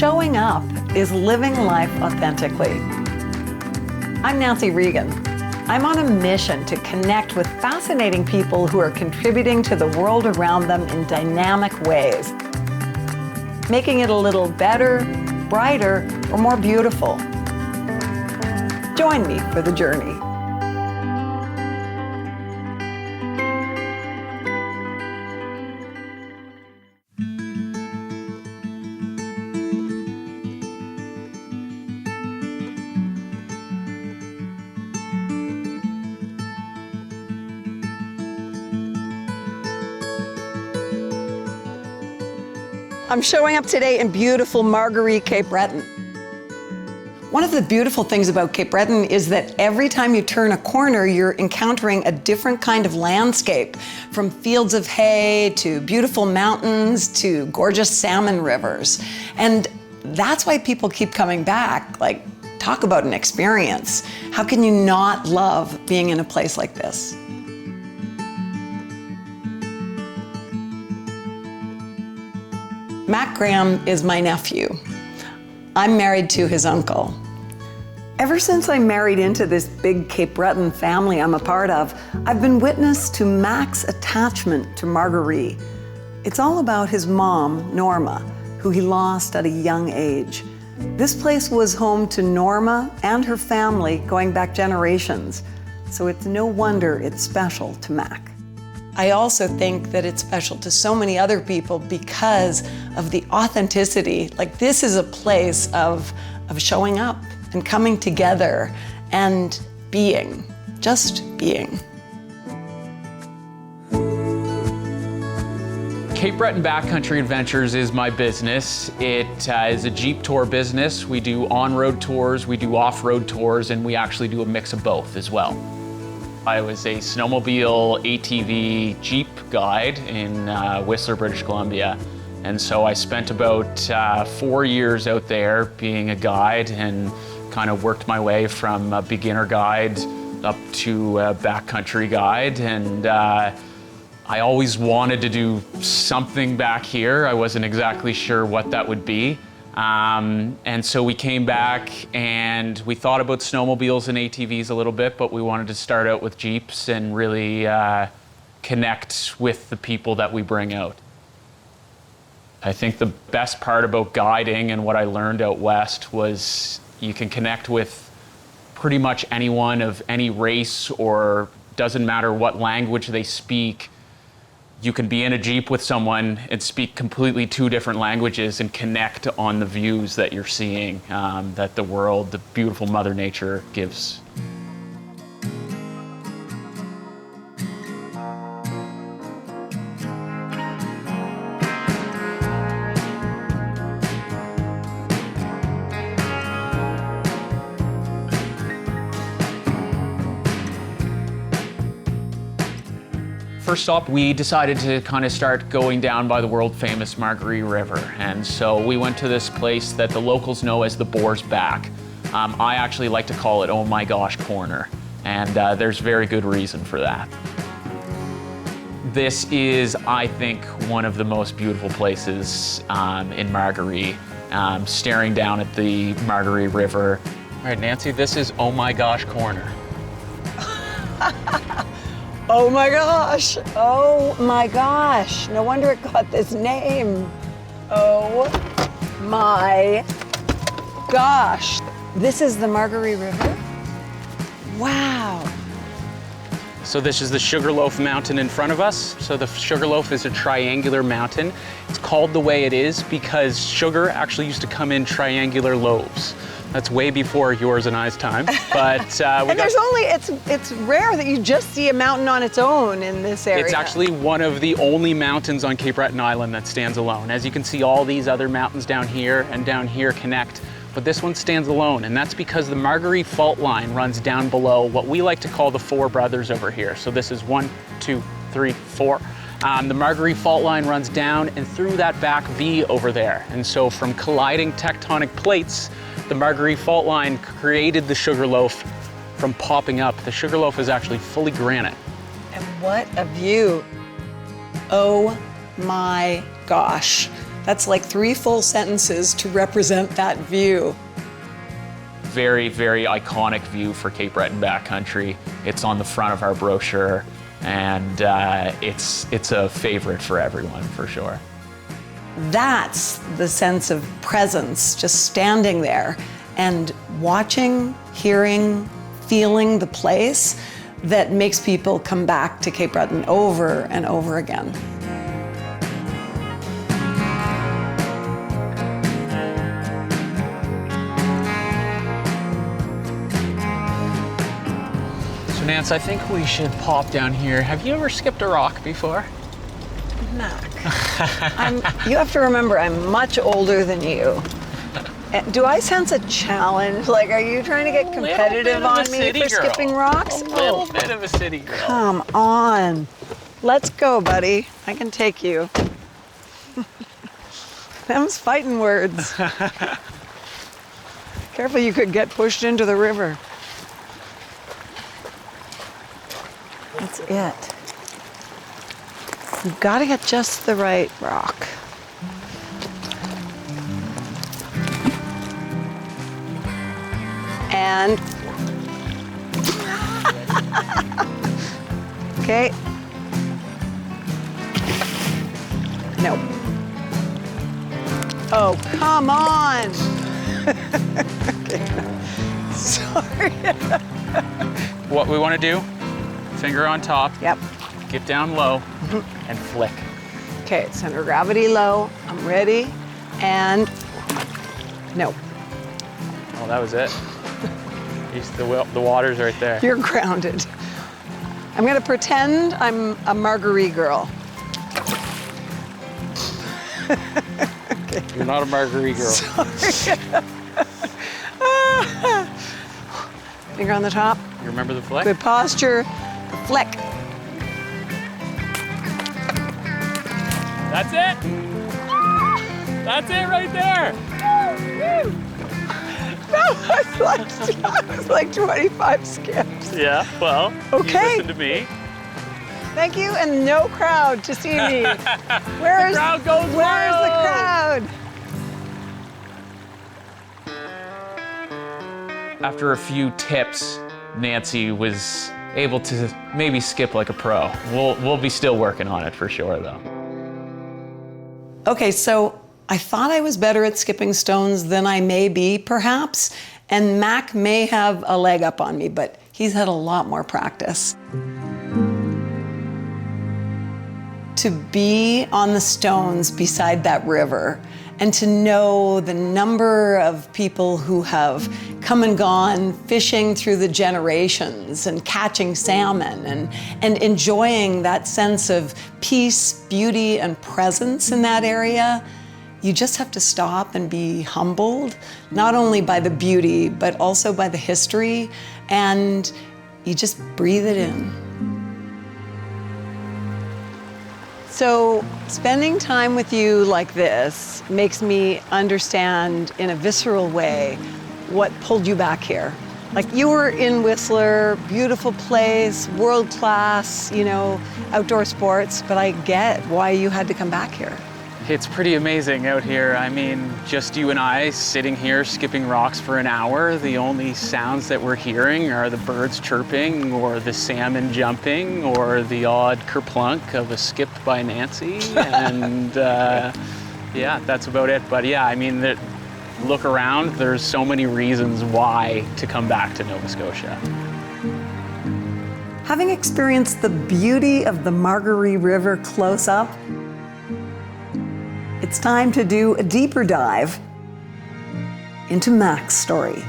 Showing up is living life authentically. I'm Nancy Regan. I'm on a mission to connect with fascinating people who are contributing to the world around them in dynamic ways, making it a little better, brighter, or more beautiful. Join me for the journey. I'm showing up today in beautiful Marguerite, Cape Breton. One of the beautiful things about Cape Breton is that every time you turn a corner, you're encountering a different kind of landscape, from fields of hay to beautiful mountains to gorgeous salmon rivers. And that's why people keep coming back. Like, talk about an experience. How can you not love being in a place like this? Mac Graham is my nephew. I'm married to his uncle. Ever since I married into this big Cape Breton family I'm a part of, I've been witness to Mac's attachment to Marguerite. It's all about his mom, Norma, who he lost at a young age. This place was home to Norma and her family going back generations, so it's no wonder it's special to Mac. I also think that it's special to so many other people because of the authenticity. Like, this is a place of showing up and coming together and being, just being. Cape Breton Backcountry Adventures is my business. It is a Jeep tour business. We do on-road tours, we do off-road tours, and we actually do a mix of both as well. I was a snowmobile, ATV, Jeep guide in Whistler, British Columbia. And so I spent about 4 years out there being a guide and kind of worked my way from a beginner guide up to a backcountry guide. And I always wanted to do something back here. I wasn't exactly sure what that would be. And so we came back and we thought about snowmobiles and ATVs a little bit, but we wanted to start out with Jeeps and really connect with the people that we bring out. I think the best part about guiding and what I learned out west was you can connect with pretty much anyone of any race, or doesn't matter what language they speak. You can be in a Jeep with someone and speak completely two different languages and connect on the views that you're seeing, that the world, the beautiful Mother Nature gives. First stop, we decided to kind of start going down by the world famous Marguerite River. And so we went to this place that the locals know as the Boar's Back. I actually like to call it Oh My Gosh Corner. And there's very good reason for that. This is, I think, one of the most beautiful places in Marguerite, staring down at the Marguerite River. All right, Nancy, this is Oh My Gosh Corner. Oh my gosh, oh my gosh. No wonder it got this name. Oh my gosh. This is the Marguerite River? Wow. So this is the Sugarloaf Mountain in front of us. So the Sugarloaf is a triangular mountain. It's called the way it is because sugar actually used to come in triangular loaves. That's way before yours and I's time, but it's rare that you just see a mountain on its own in this area. It's actually one of the only mountains on Cape Breton Island that stands alone. As you can see, all these other mountains down here and down here connect, but this one stands alone, and that's because the Marguerite Fault Line runs down below what we like to call the Four Brothers over here. So this is 1, 2, 3, 4. The Marguerite Fault Line runs down and through that back V over there. And so from colliding tectonic plates, the Marguerite Fault Line created the Sugarloaf from popping up. The Sugarloaf is actually fully granite. And what a view. Oh my gosh. That's like 3 full sentences to represent that view. Very, very iconic view for Cape Breton backcountry. It's on the front of our brochure, and it's a favorite for everyone, for sure. That's the sense of presence, just standing there and watching, hearing, feeling the place that makes people come back to Cape Breton over and over again. So Nance, I think we should pop down here. Have you ever skipped a rock before? Mac, you have to remember, I'm much older than you. Do I sense a challenge? Like, are you trying to get competitive on me for skipping rocks? A little bit of a city girl. Come on. Let's go, buddy. I can take you. Them's fighting words. Careful, you could get pushed into the river. That's it. You've got to get just the right rock. And okay. No. Oh, come on. Okay. Sorry. What we want to do, finger on top. Yep. Get down low and flick. Okay, center of gravity low. I'm ready. And no. Oh, that was it. The water's right there. You're grounded. I'm gonna pretend I'm a Marguerite girl. Okay. You're not a Marguerite girl. Sorry. Finger on the top. You remember the flick? Good posture. Flick. That's it. That's it right there. That was like 25 skips. Yeah, well, okay. You listen to me. Thank you, and no crowd to see me. Where's the crowd goes Where's wild. the crowd? After a few tips, Nancy was able to maybe skip like a pro. We'll be still working on it for sure, though. Okay, so I thought I was better at skipping stones than I may be, perhaps, and Mac may have a leg up on me, but he's had a lot more practice. To be on the stones beside that river and to know the number of people who have come and gone fishing through the generations and catching salmon and enjoying that sense of peace, beauty, and presence in that area, you just have to stop and be humbled, not only by the beauty, but also by the history, and you just breathe it in. So spending time with you like this makes me understand in a visceral way what pulled you back here. Like, you were in Whistler, beautiful place, world class, you know, outdoor sports, but I get why you had to come back here. It's pretty amazing out here. I mean, just you and I sitting here skipping rocks for an hour. The only sounds that we're hearing are the birds chirping or the salmon jumping or the odd kerplunk of a skip by Nancy. And yeah, that's about it. But yeah, I mean, look around, there's so many reasons why to come back to Nova Scotia. Having experienced the beauty of the Marguerite River close up, it's time to do a deeper dive into Mac's story.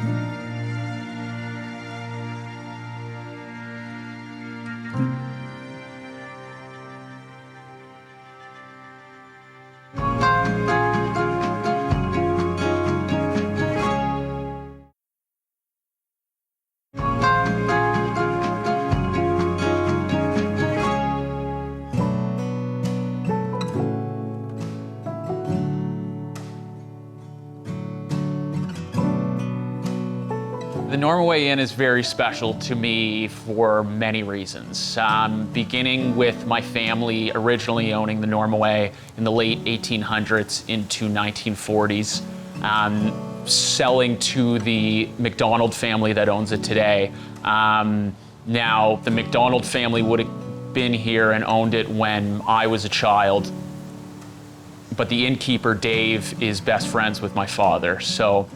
The Normaway Inn is very special to me for many reasons. Beginning with my family originally owning the Normaway in the late 1800s into 1940s, selling to the McDonald family that owns it today. Now, the McDonald family would have been here and owned it when I was a child, but the innkeeper, Dave, is best friends with my father. So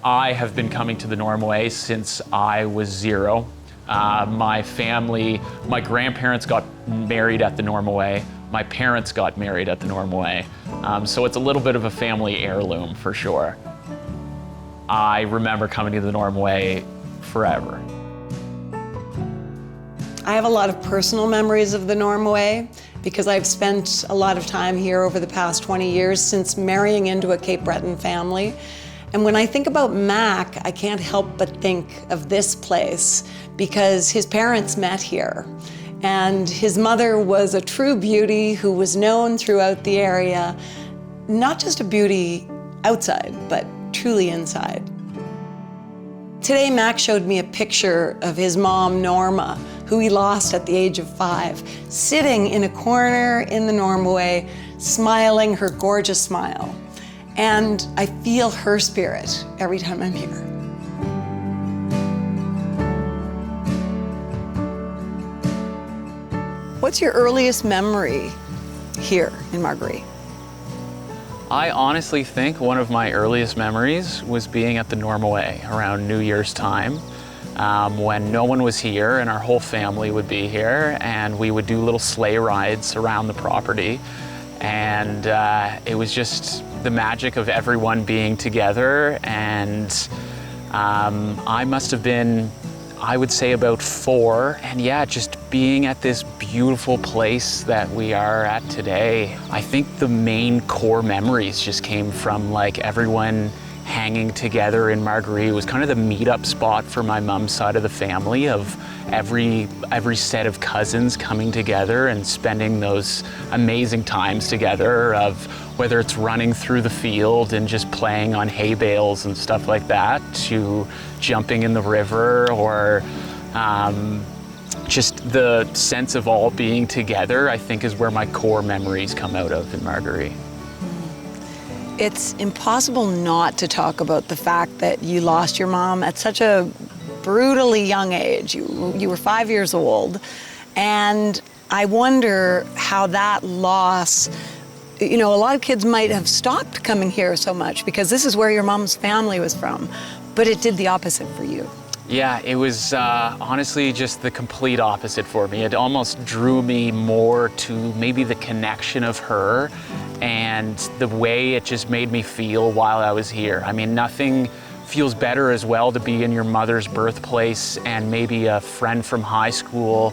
I have been coming to the Normaway since I was 0. My family, my grandparents got married at the Normaway. My parents got married at the Normaway. So it's a little bit of a family heirloom for sure. I remember coming to the Normaway forever. I have a lot of personal memories of the Normaway because I've spent a lot of time here over the past 20 years since marrying into a Cape Breton family. And when I think about Mac, I can't help but think of this place because his parents met here. And his mother was a true beauty who was known throughout the area, not just a beauty outside, but truly inside. Today, Mac showed me a picture of his mom, Norma, who he lost at the age of 5, sitting in a corner in the Normaway, smiling her gorgeous smile. And I feel her spirit every time I'm here. What's your earliest memory here in Margaree? I honestly think one of my earliest memories was being at the Normaway around New Year's time, when no one was here and our whole family would be here, and we would do little sleigh rides around the property. And it was just the magic of everyone being together. And I must have been, I would say, about 4. And yeah, just being at this beautiful place that we are at today. I think the main core memories just came from like everyone hanging together in Margaree. It was kind of the meetup spot for my mom's side of the family, of every set of cousins coming together and spending those amazing times together, of whether it's running through the field and just playing on hay bales and stuff like that, to jumping in the river, or just the sense of all being together, I think, is where my core memories come out of in Margaree. It's impossible not to talk about the fact that you lost your mom at such a brutally young age. You were 5 years old, and I wonder how that loss, you know, a lot of kids might have stopped coming here so much because this is where your mom's family was from, but it did the opposite for you. Yeah, it was honestly just the complete opposite for me. It almost drew me more to maybe the connection of her and the way it just made me feel while I was here. I mean, nothing feels better as well to be in your mother's birthplace and maybe a friend from high school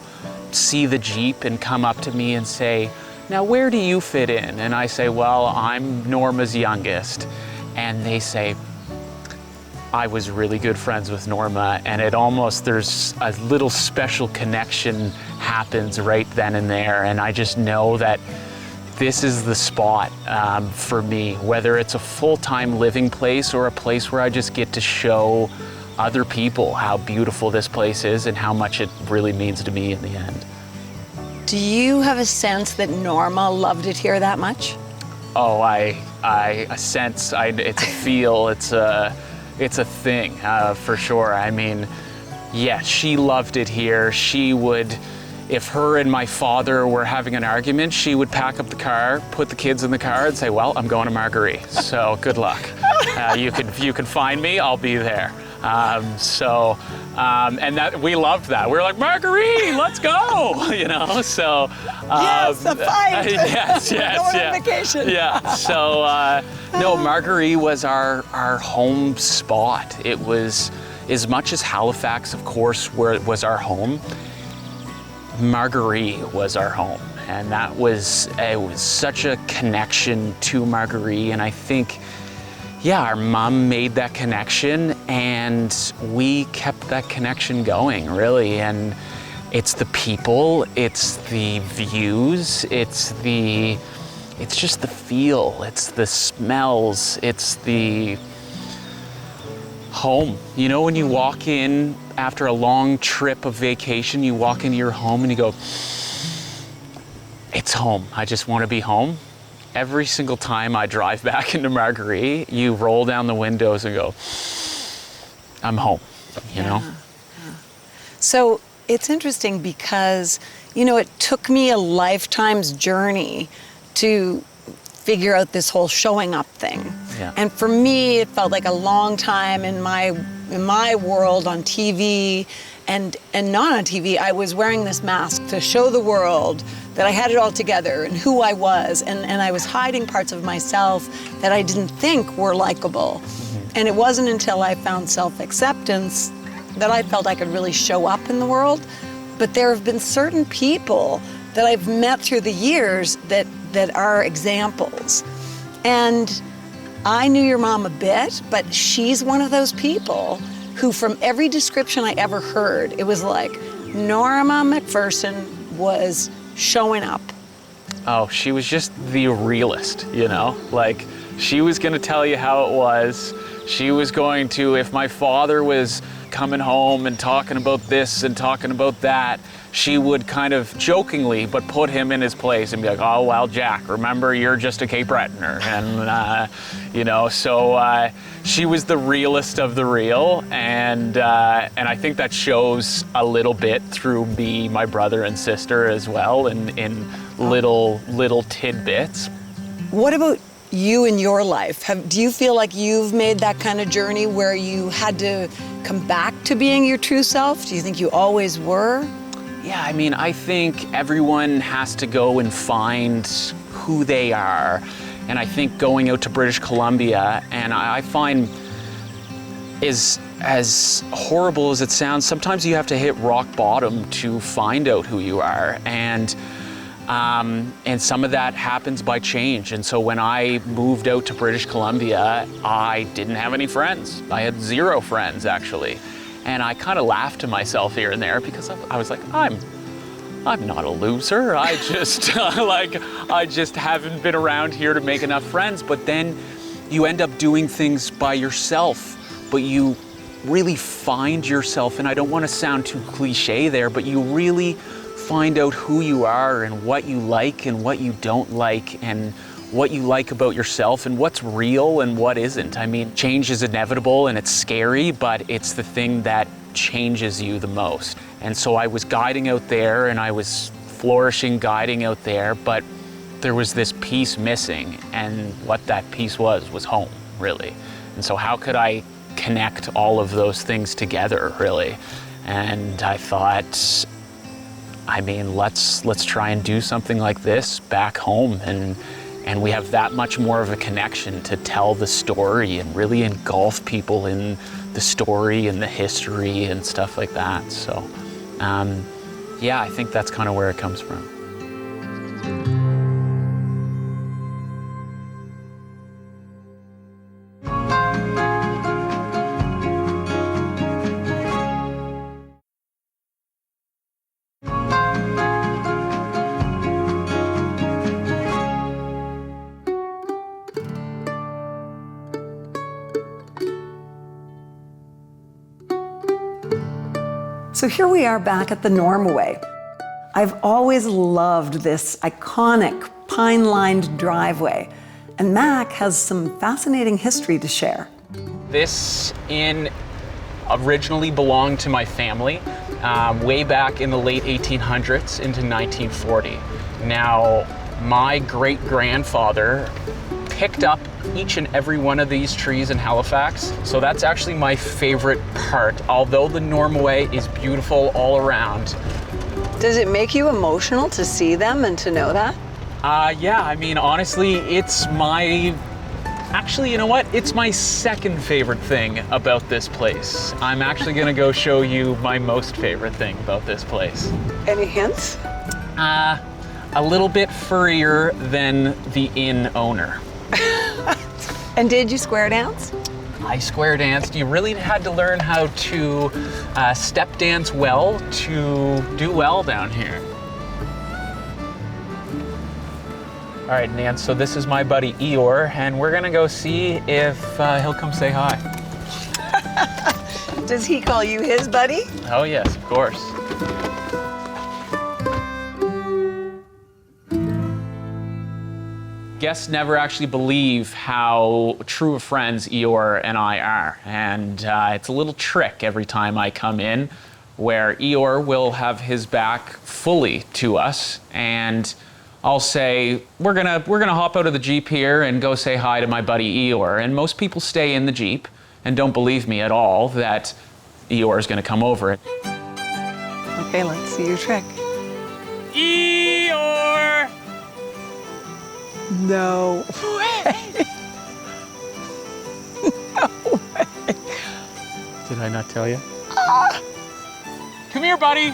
see the Jeep and come up to me and say, "Now where do you fit in?" And I say, "Well, I'm Norma's youngest." And they say, "I was really good friends with Norma," and it almost, there's a little special connection happens right then and there. And I just know that this is the spot for me, whether it's a full-time living place or a place where I just get to show other people how beautiful this place is and how much it really means to me in the end. Do you have a sense that Norma loved it here that much? Oh, I sense, it's a feel, it's a thing, for sure. I mean, yeah, she loved it here. She would, if her and my father were having an argument, she would pack up the car, put the kids in the car and say, "Well, I'm going to Margaree, so good luck. You can find me, I'll be there." And that, we loved that. We were like, "Margaree, let's go," you know, so. Yes, a fight. Yes, Going on vacation. Yeah, so, no, Margaree was our home spot. It was, as much as Halifax, of course, where it was our home, Margaree was our home. And that was, it was such a connection to Margaree. And I think, yeah, our mom made that connection and we kept that connection going, really. And it's the people, it's the views, it's just the feel, it's the smells, it's the, home. You know, when you walk in after a long trip of vacation, you walk into your home and you go, it's home. I just want to be home. Every single time I drive back into Marguerite, you roll down the windows and go, I'm home, you know? Yeah. So it's interesting because, you know, it took me a lifetime's journey to figure out this whole showing up thing. Yeah. And for me, it felt like a long time in my world on TV and not on TV. I was wearing this mask to show the world that I had it all together and who I was, and I was hiding parts of myself that I didn't think were likable. And it wasn't until I found self-acceptance that I felt I could really show up in the world. But there have been certain people that I've met through the years that are examples. And I knew your mom a bit, but she's one of those people who, from every description I ever heard, it was like Norma McPherson was showing up. Oh, she was just the realist, you know? Like, she was gonna tell you how it was. She was going to, if my father was coming home and talking about this and talking about that, she would kind of jokingly, but put him in his place and be like, oh, well, Jack, remember, you're just a Cape Bretoner. And, you know, so she was the realest of the real. And I think that shows a little bit through me, my brother and sister as well, in little tidbits. What about you in your life? Do you feel like you've made that kind of journey where you had to come back to being your true self? Do you think you always were? Yeah, I mean, I think everyone has to go and find who they are. And I think going out to British Columbia, and I find as horrible as it sounds, sometimes you have to hit rock bottom to find out who you are. And some of that happens by change. And so when I moved out to British Columbia, I didn't have any friends. I had 0 friends, actually. And I kind of laughed to myself here and there because I was like, I'm not a loser. I just I just haven't been around here to make enough friends. But then you end up doing things by yourself, but you really find yourself. And I don't want to sound too cliche there, but you really find out who you are and what you like and what you don't like and what you like about yourself and what's real and what isn't. I mean, change is inevitable and it's scary, but it's the thing that changes you the most. And so I was guiding out there and I was flourishing guiding out there, but there was this piece missing, and what that piece was home, really. And so how could I connect all of those things together, really? And I thought, I mean, let's try and do something like this back home, and we have that much more of a connection to tell the story and really engulf people in the story and the history and stuff like that. So, yeah, I think that's kind of where it comes from. So here we are back at the Normaway. I've always loved this iconic pine-lined driveway, and Mac has some fascinating history to share. This inn originally belonged to my family way back in the late 1800s into 1940. Now, my great-grandfather picked up each and every one of these trees in Halifax. So that's actually my favorite part, although the Normaway is beautiful all around. Does it make you emotional to see them and to know that? Yeah, I mean, honestly, actually, you know what? It's my second favorite thing about this place. I'm actually gonna go show you my most favorite thing about this place. Any hints? A little bit furrier than the inn owner. And did you square dance? I square danced. You really had to learn how to step dance well to do well down here. All right, Nan, so this is my buddy Eeyore, and we're gonna go see if he'll come say hi. Does he call you his buddy? Oh yes, of course. Guests never actually believe how true of friends Eeyore and I are. And it's a little trick every time I come in where Eeyore will have his back fully to us, and I'll say, we're gonna hop out of the Jeep here and go say hi to my buddy Eeyore. And most people stay in the Jeep and don't believe me at all that Eeyore is gonna come over it. Okay, let's see your trick. Eeyore! No way. No way. Did I not tell you? Come here, buddy.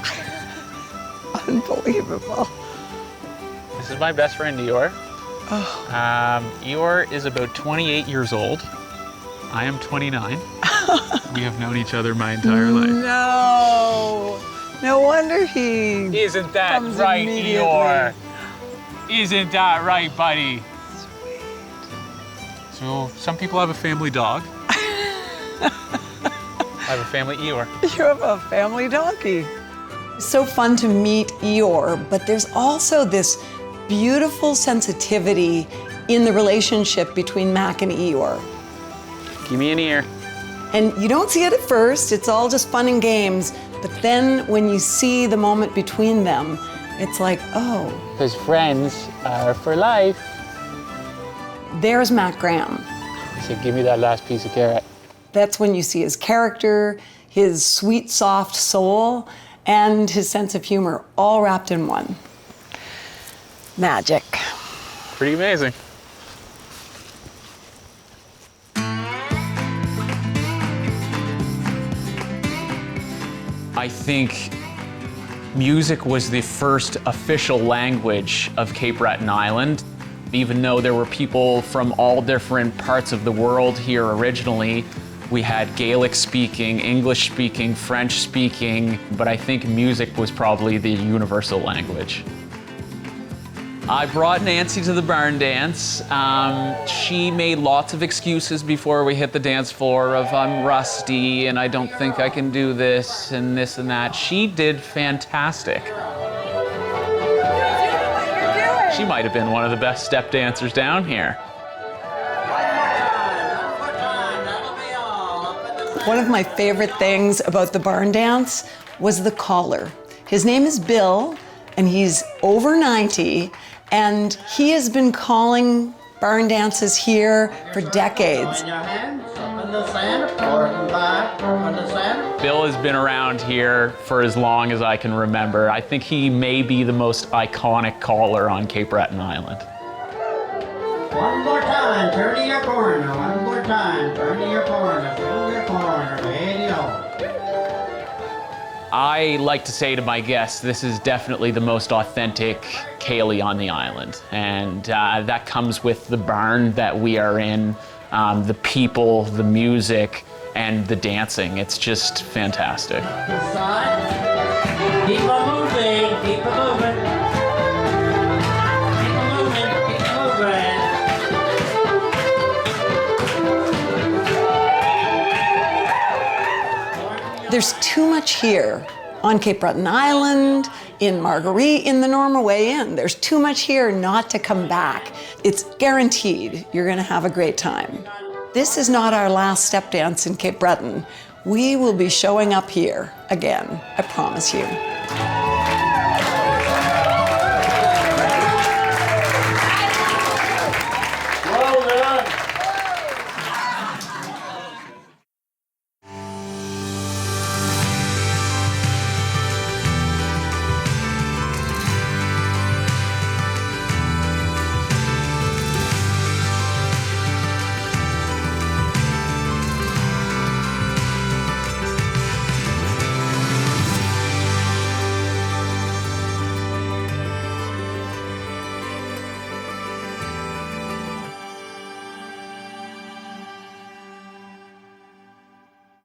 Unbelievable. This is my best friend, Eeyore. Oh. Eeyore is about 28 years old. I am 29. We have known each other my entire life. No. No wonder he Isn't that comes right, immediately. Eeyore? Isn't that right, buddy? Sweet. So some people have a family dog. I have a family Eeyore. You have a family donkey. It's so fun to meet Eeyore, but there's also this beautiful sensitivity in the relationship between Mac and Eeyore. Give me an ear. And you don't see it at first, it's all just fun and games, but then when you see the moment between them, it's like, oh. Because friends are for life. There's Mac Graham. So give me that last piece of carrot. That's when you see his character, his sweet, soft soul, and his sense of humor all wrapped in one. Magic. Pretty amazing. I think music was the first official language of Cape Breton Island. Even though there were people from all different parts of the world here originally, we had Gaelic speaking, English speaking, French speaking, but I think music was probably the universal language. I brought Nancy to the barn dance. She made lots of excuses before we hit the dance floor of I'm rusty and I don't think I can do this and that. She did fantastic. She might have been one of the best step dancers down here. One of my favorite things about the barn dance was the caller. His name is Bill, and he's over 90, and he has been calling barn dances here for decades. Bill has been around here for as long as I can remember. I think he may be the most iconic caller on Cape Breton Island. One more time, turn to your corner. One more time, turn to your corner. Turn to your corner, radio. I like to say to my guests, this is definitely the most authentic ceilidh on the island. And that comes with the barn that we are in, the people, the music, and the dancing. It's just fantastic. This side. Keep on moving, keep on moving. Keep on moving, keep on moving. There's too much here on Cape Breton Island, in Marguerite, in the Normaway Inn. There's too much here not to come back. It's guaranteed you're gonna have a great time. This is not our last step dance in Cape Breton. We will be showing up here again, I promise you.